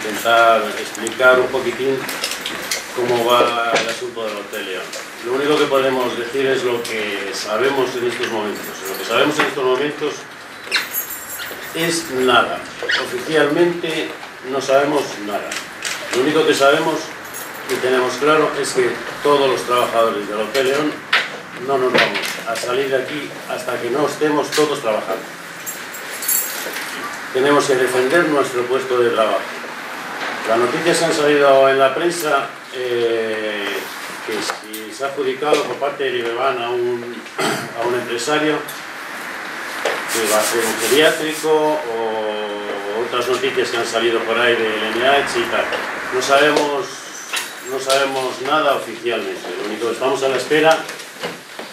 intentar explicar un poquitín cómo va el asunto del Hotel León. Lo único que podemos decir es lo que sabemos en estos momentos. Lo que sabemos en estos momentos es nada. Oficialmente no sabemos nada. Lo único que sabemos y tenemos claro es que todos los trabajadores del Hotel León no nos vamos a salir de aquí hasta que no estemos todos trabajando. Tenemos que defender nuestro puesto de trabajo. Las noticias han salido en la prensa que si se ha adjudicado por parte de Ibeban a un empresario que va a ser un geriátrico, o otras noticias que han salido por ahí del NH y tal. No sabemos nada oficialmente. Lo único que estamos a la espera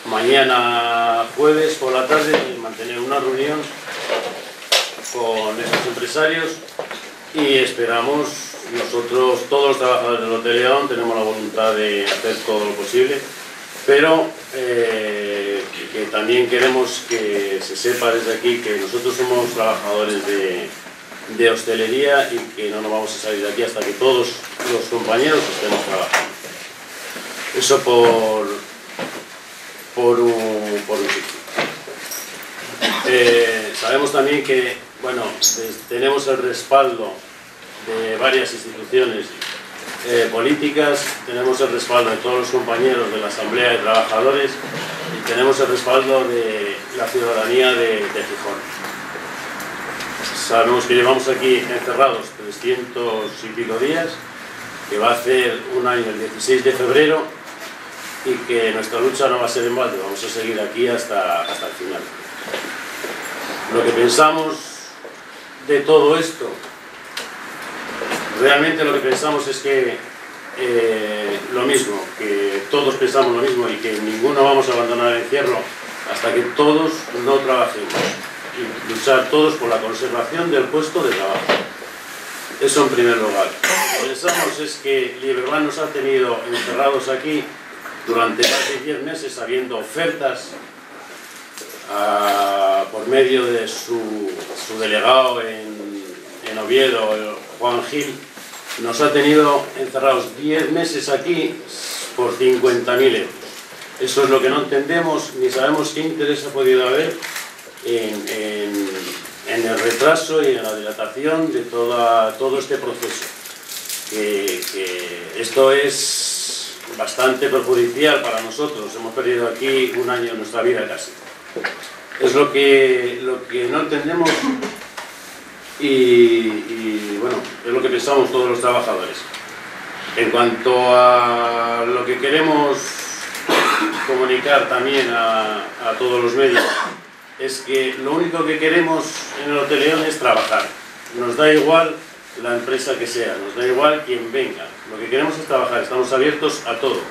mañana jueves por la tarde de mantener una reunión con estos empresarios y esperamos. Nosotros, todos los trabajadores del Hotel León, tenemos la voluntad de hacer todo lo posible, pero que también queremos que se sepa desde aquí que nosotros somos trabajadores de hostelería y que no nos vamos a salir de aquí hasta que todos los compañeros estemos trabajando. Eso por un sitio. Sabemos también que, bueno, tenemos el respaldo de varias instituciones políticas, tenemos el respaldo de todos los compañeros de la Asamblea de Trabajadores y tenemos el respaldo de la ciudadanía de Gijón. Sabemos que llevamos aquí encerrados 300 y pico días, que va a hacer un año el 16 de febrero y que nuestra lucha no va a ser en balde, vamos a seguir aquí hasta el final. Lo que pensamos de todo esto, realmente lo que pensamos es que lo mismo, que todos pensamos lo mismo y que ninguno vamos a abandonar el encierro hasta que todos no trabajemos y luchar todos por la conservación del puesto de trabajo. Eso en primer lugar. Lo que pensamos es que Ibeban nos ha tenido encerrados aquí durante más de 10 meses habiendo ofertas por medio de su delegado en Oviedo, Juan Gil. Nos ha tenido encerrados 10 meses aquí por 50.000 euros. Eso es lo que no entendemos ni sabemos qué interés ha podido haber en el retraso y en la dilatación de todo este proceso. Que esto es bastante perjudicial para nosotros. Hemos perdido aquí un año de nuestra vida casi. Es lo que no entendemos y bueno, es lo que pensamos todos los trabajadores. En cuanto a lo que queremos comunicar también a todos los medios, es que lo único que queremos en el Hotel León es trabajar. Nos da igual la empresa que sea, nos da igual quien venga. Lo que queremos es trabajar, estamos abiertos a todo.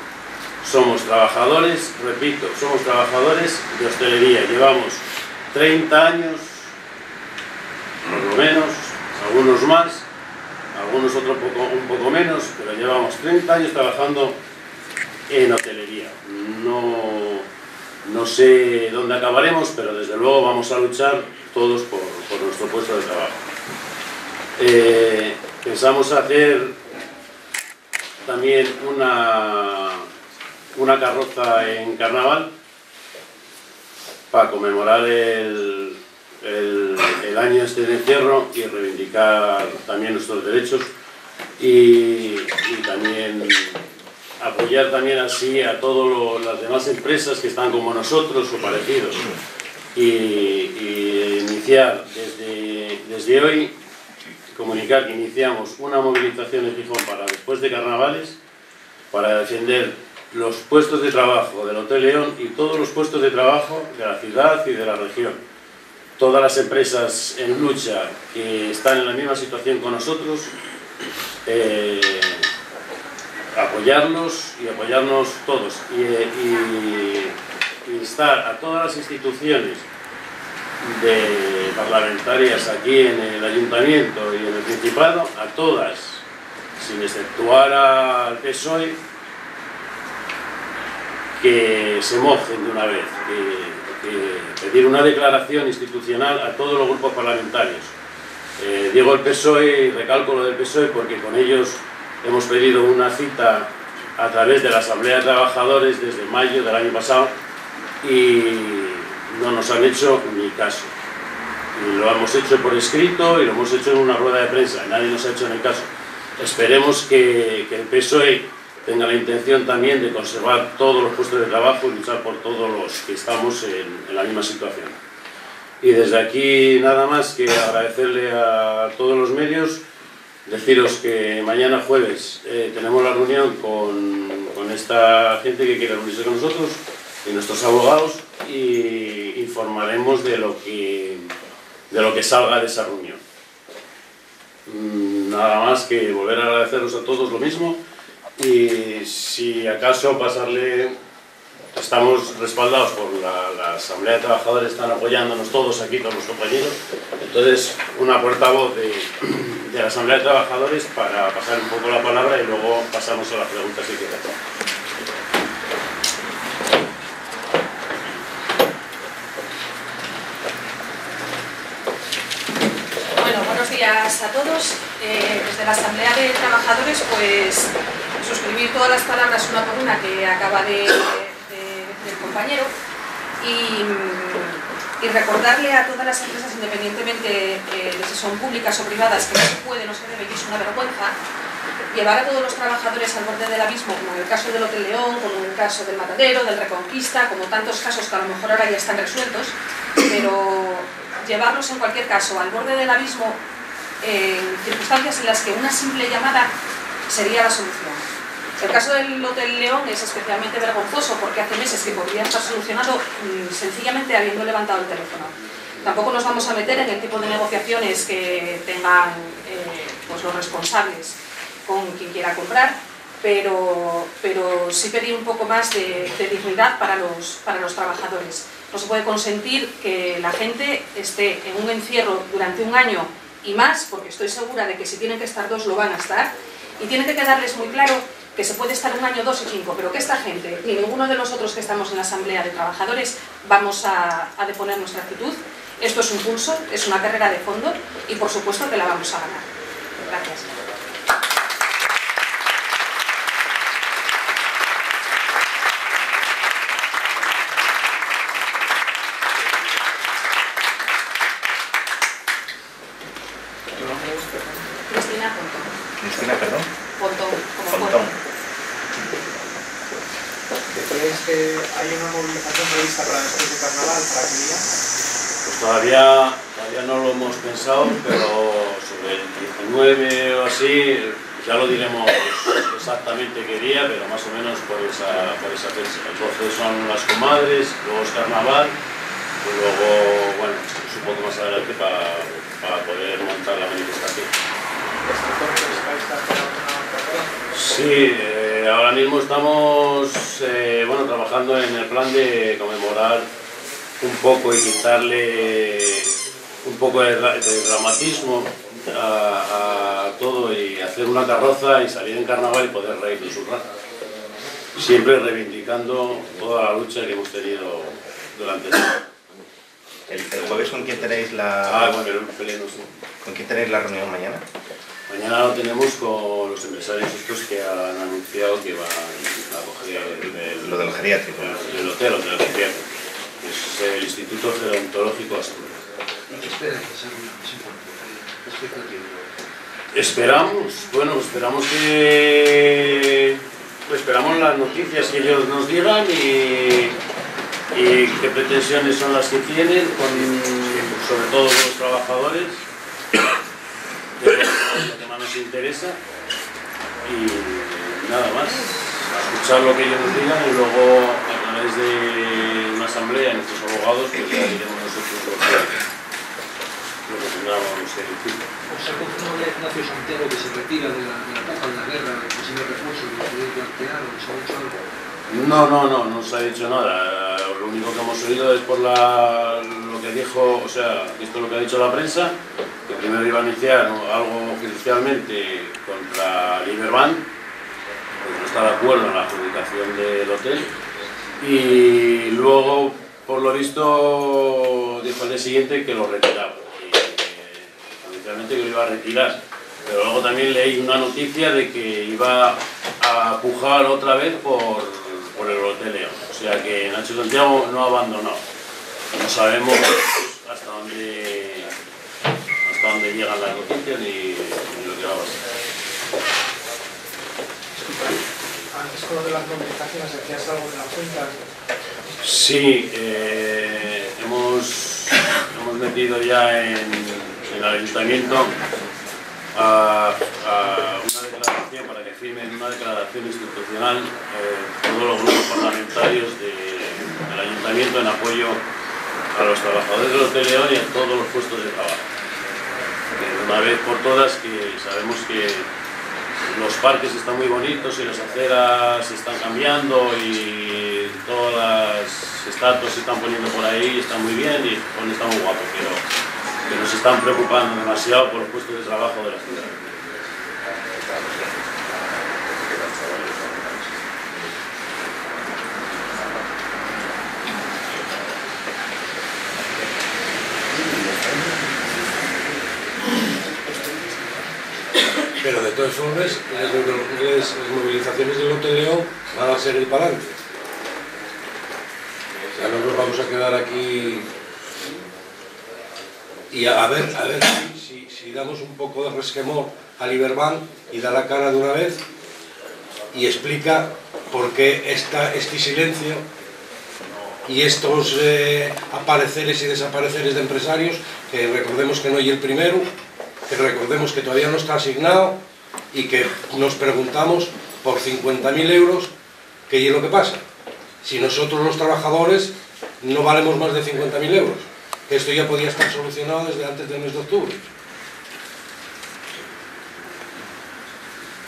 Somos trabajadores, repito, somos trabajadores de hostelería. Llevamos 30 años, por lo menos, algunos más, algunos un poco menos, pero llevamos 30 años trabajando en hotelería. No sé dónde acabaremos, pero desde luego vamos a luchar todos por nuestro puesto de trabajo. Pensamos hacer también una carroza en carnaval para conmemorar el año este de encierro y reivindicar también nuestros derechos y también apoyar también así a todas las demás empresas que están como nosotros o parecidos y iniciar desde hoy, comunicar que iniciamos una movilización en Gijón para después de carnavales para defender los puestos de trabajo del Hotel León y todos los puestos de trabajo de la ciudad y de la región. Todas las empresas en lucha que están en la misma situación con nosotros, apoyarlos y apoyarnos todos y instar a todas las instituciones parlamentarias aquí en el Ayuntamiento y en el Principado, a todas, sin exceptuar al PSOE, que se mojen de una vez, que pedir una declaración institucional a todos los grupos parlamentarios, Digo el PSOE y recalco lo del PSOE porque con ellos hemos pedido una cita a través de la Asamblea de Trabajadores desde mayo del año pasado y no nos han hecho ni caso. Y lo hemos hecho por escrito y lo hemos hecho en una rueda de prensa, nadie nos ha hecho ni caso. Esperemos que el PSOE tenga la intención también de conservar todos los puestos de trabajo y luchar por todos los que estamos en la misma situación. Y desde aquí nada más que agradecerle a todos los medios, deciros que mañana jueves tenemos la reunión con esta gente que quiere reunirse con nosotros y nuestros abogados y informaremos de lo que salga de esa reunión. Nada más que volver a agradeceros a todos lo mismo y si acaso pasarle, estamos respaldados por la Asamblea de Trabajadores, están apoyándonos todos aquí, todos los compañeros, entonces una portavoz de la Asamblea de Trabajadores para pasar un poco la palabra y luego pasamos a las preguntas si quieres. Buenos días a todos. Desde la Asamblea de Trabajadores, pues suscribir todas las palabras una por una que acaba del compañero y recordarle a todas las empresas, independientemente de si son públicas o privadas, que no se puede, no se debe y es una vergüenza llevar a todos los trabajadores al borde del abismo, como en el caso del Hotel León, como en el caso del Matadero, del Reconquista, como tantos casos que a lo mejor ahora ya están resueltos, pero llevarlos en cualquier caso al borde del abismo en circunstancias en las que una simple llamada sería la solución. El caso del Hotel León es especialmente vergonzoso porque hace meses que podría estar solucionado sencillamente habiendo levantado el teléfono. Tampoco nos vamos a meter en el tipo de negociaciones que tengan pues los responsables con quien quiera comprar, pero sí pedir un poco más de dignidad para los trabajadores. No se puede consentir que la gente esté en un encierro durante un año y más, porque estoy segura de que si tienen que estar 2 lo van a estar, y tiene que quedarles muy claro que se puede estar 1 año, 2 y 5, pero que esta gente, ni ninguno de nosotros que estamos en la Asamblea de Trabajadores, vamos a deponer nuestra actitud. Esto es un pulso, es una carrera de fondo y por supuesto que la vamos a ganar. Gracias. Cristina, perdón. Pontón, como Pontón. ¿Crees que hay una movilización prevista para después de Carnaval, para qué día? Pues todavía no lo hemos pensado, pero sobre el 19 o así ya lo diremos exactamente qué día, pero más o menos por esa fecha. El 12 son las comadres, luego es Carnaval y luego, bueno, es un poco más adelante para poder montar la manifestación. Sí, ahora mismo estamos bueno, trabajando en el plan de conmemorar un poco y quitarle un poco de dramatismo a todo y hacer una carroza y salir en Carnaval y poder reír de su rato. Siempre reivindicando toda la lucha que hemos tenido durante el año. ¿El jueves con quién tenéis la... bueno, el pleno, sí. ¿Con quién tenéis la reunión mañana? Mañana lo tenemos con los empresarios estos que han anunciado que van a coger Lo del geriátrico. el hotel del geriátrico. Es el Instituto Gerontológico Asturias. Esperamos, bueno, esperamos las noticias que ellos nos digan y qué pretensiones son las que tienen, sobre todo con los trabajadores, que es lo que más nos interesa, y nada más, escuchar lo que ellos nos digan y luego a través de una asamblea, nuestros abogados, pues ya diremos nosotros lo que tengamos que decir. O sea, confirma ya Ignacio Santiago que se retira de la puja de la guerra, de posible recursos, de poder plantear, o se ha dicho algo. No se ha dicho nada. Lo único que hemos oído es por lo que dijo, o sea, esto es lo que ha dicho la prensa, que primero iba a iniciar algo judicialmente contra Liberbank, porque no está de acuerdo en la adjudicación del hotel, y luego, por lo visto, dijo al día siguiente que lo retiraba. Y inicialmente que lo iba a retirar, pero luego también leí una noticia de que iba a pujar otra vez por el Hotel León. O sea que Nacho Santiago no abandonó. No sabemos hasta dónde llegan las noticias ni lo que va a pasar. Antes con lo de las comunicaciones, ¿decías algo de la Junta? Sí, hemos metido ya en el Ayuntamiento a una declaración para que firmen una declaración institucional todos los grupos parlamentarios del Ayuntamiento en apoyo a los trabajadores del Hotel León y a todos los puestos de trabajo. De una vez por todas, que sabemos que los parques están muy bonitos y las aceras se están cambiando y todas las estatuas se están poniendo por ahí y están muy bien y está muy guapo, pero que nos están preocupando demasiado por los puestos de trabajo de la ciudad. Pero de todas formas, las movilizaciones del Hotel León van a ser el para adelante. O sea, no nos vamos a quedar aquí y a ver si damos un poco de resquemor al Iberbank y da la cara de una vez y explica por qué este silencio y estos apareceres y desapareceres de empresarios, que recordemos que no hay el primero, que recordemos que todavía no está asignado y que nos preguntamos por 50.000 euros qué es lo que pasa. Si nosotros los trabajadores no valemos más de 50.000 euros, que esto ya podía estar solucionado desde antes del mes de octubre.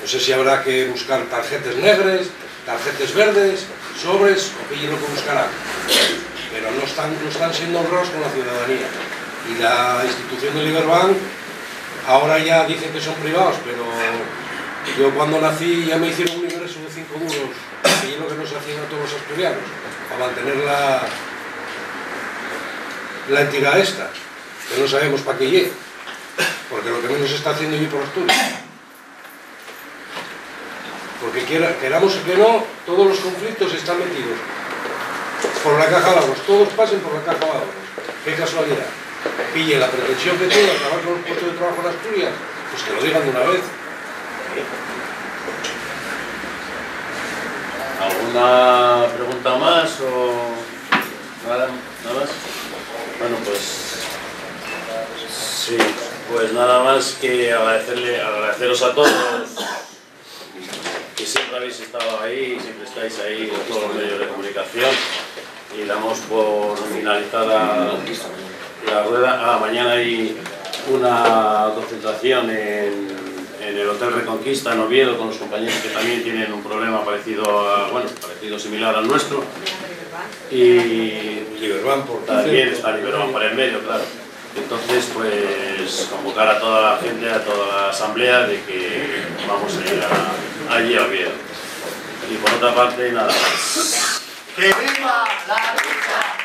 No sé si habrá que buscar tarjetas negras, tarjetas verdes, sobres o qué es lo que buscarán. Pero no están siendo honrados con la ciudadanía. Y la institución del Iberbank ahora ya dicen que son privados, pero yo cuando nací ya me hicieron un ingreso de 5 duros, que es lo que nos hacían a todos los asturianos, para mantener la entidad esta, que no sabemos para qué llegue, porque lo que menos se está haciendo allí por Asturias. Porque queramos que no, todos los conflictos están metidos por la caja de ahorros, todos pasen por la caja de ahorros. Qué casualidad. Pille la pretensión que tiene acabar con los puestos de trabajo en Asturias, pues que lo digan de una vez. ¿Alguna pregunta más o nada más? Bueno, pues sí, pues nada más que agradeceros a todos que siempre habéis estado ahí, siempre estáis ahí en todos los medios de comunicación, y damos por finalizada la rueda. Mañana hay una concentración en el Hotel Reconquista en Oviedo con los compañeros que también tienen un problema parecido similar al nuestro, y Iberbank también está Iberbank por el medio, claro. Entonces, pues convocar a toda la gente, a toda la asamblea, de que vamos a ir allí a Oviedo. Y por otra parte, nada más. ¡Que viva la lucha!